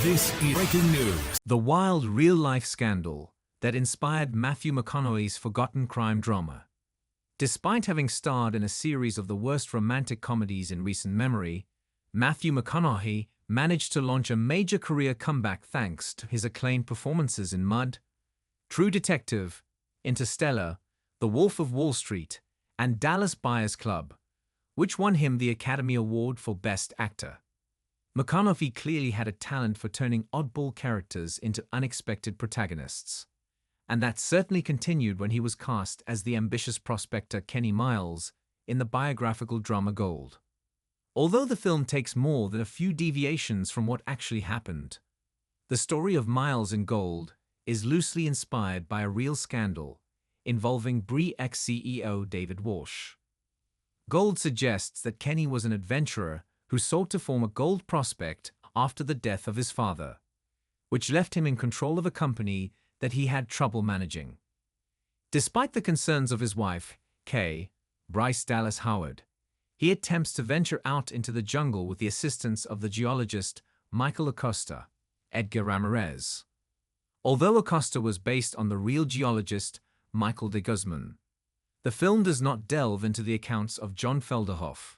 This is breaking news. The wild real-life scandal that inspired Matthew McConaughey's forgotten crime drama. Despite having starred in a series of the worst romantic comedies in recent memory, Matthew McConaughey managed to launch a major career comeback thanks to his acclaimed performances in Mud, True Detective, Interstellar, The Wolf of Wall Street, and Dallas Buyers Club, which won him the Academy Award for Best Actor. McConaughey clearly had a talent for turning oddball characters into unexpected protagonists, and that certainly continued when he was cast as the ambitious prospector Kenny Miles in the biographical drama Gold. Although the film takes more than a few deviations from what actually happened, the story of Miles in Gold is loosely inspired by a real scandal involving Brie ex-CEO David Walsh. Gold suggests that Kenny was an adventurer who sought to form a gold prospect after the death of his father, which left him in control of a company that he had trouble managing. Despite the concerns of his wife, Kay, Bryce Dallas Howard, he attempts to venture out into the jungle with the assistance of the geologist Michael Acosta, Edgar Ramirez. Although Acosta was based on the real geologist Michael de Guzman, the film does not delve into the accounts of John Felderhoff,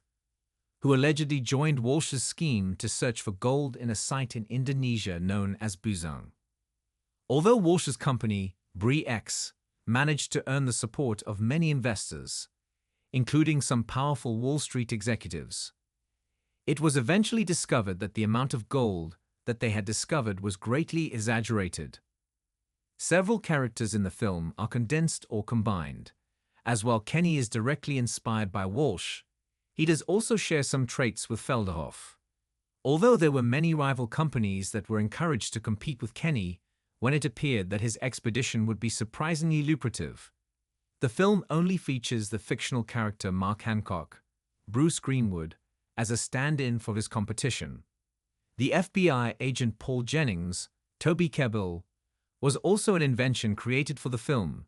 who allegedly joined Walsh's scheme to search for gold in a site in Indonesia known as Buzang. Although Walsh's company, Brie X, managed to earn the support of many investors, including some powerful Wall Street executives, it was eventually discovered that the amount of gold that they had discovered was greatly exaggerated. Several characters in the film are condensed or combined. As while Kenny is directly inspired by Walsh, he does also share some traits with Felderhoff. Although there were many rival companies that were encouraged to compete with Kenny when it appeared that his expedition would be surprisingly lucrative, the film only features the fictional character Mark Hancock, Bruce Greenwood, as a stand-in for his competition. The FBI agent Paul Jennings, Toby Kebbell, was also an invention created for the film,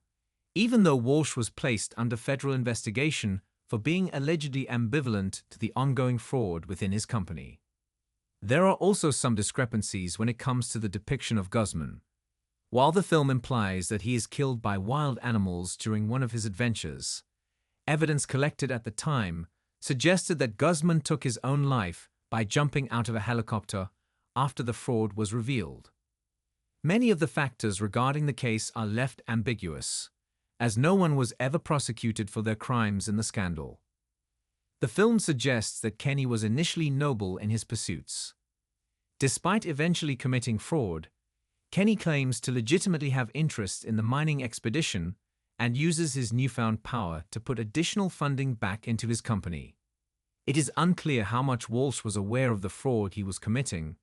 even though Walsh was placed under federal investigation for being allegedly ambivalent to the ongoing fraud within his company. There are also some discrepancies when it comes to the depiction of Guzman. While the film implies that he is killed by wild animals during one of his adventures, evidence collected at the time suggested that Guzman took his own life by jumping out of a helicopter after the fraud was revealed. Many of the factors regarding the case are left ambiguous, as no one was ever prosecuted for their crimes in the scandal. The film suggests that Kenny was initially noble in his pursuits. Despite eventually committing fraud, Kenny claims to legitimately have interest in the mining expedition and uses his newfound power to put additional funding back into his company. It is unclear how much Walsh was aware of the fraud he was committing,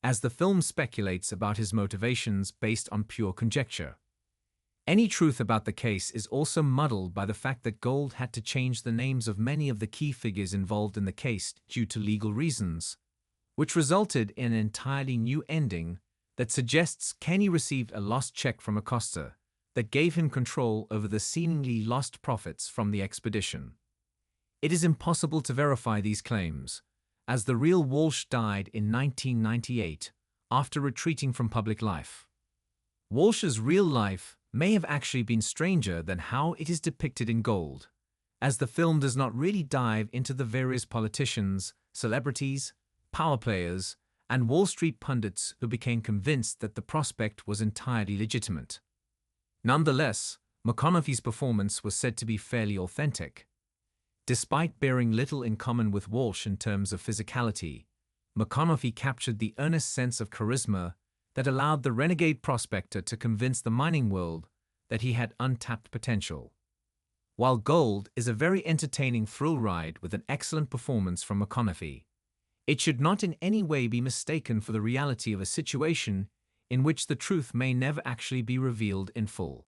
as the film speculates about his motivations based on pure conjecture. Any truth about the case is also muddled by the fact that Gold had to change the names of many of the key figures involved in the case due to legal reasons, which resulted in an entirely new ending that suggests Kenny received a lost check from Acosta that gave him control over the seemingly lost profits from the expedition. It is impossible to verify these claims, as the real Walsh died in 1998 after retreating from public life. Walsh's real life may have actually been stranger than how it is depicted in Gold, as the film does not really dive into the various politicians, celebrities, power players, and Wall Street pundits who became convinced that the prospect was entirely legitimate. Nonetheless, McConaughey's performance was said to be fairly authentic. Despite bearing little in common with Walsh in terms of physicality, McConaughey captured the earnest sense of charisma that allowed the renegade prospector to convince the mining world that he had untapped potential. While Gold is a very entertaining thrill ride with an excellent performance from McConaughey, it should not in any way be mistaken for the reality of a situation in which the truth may never actually be revealed in full.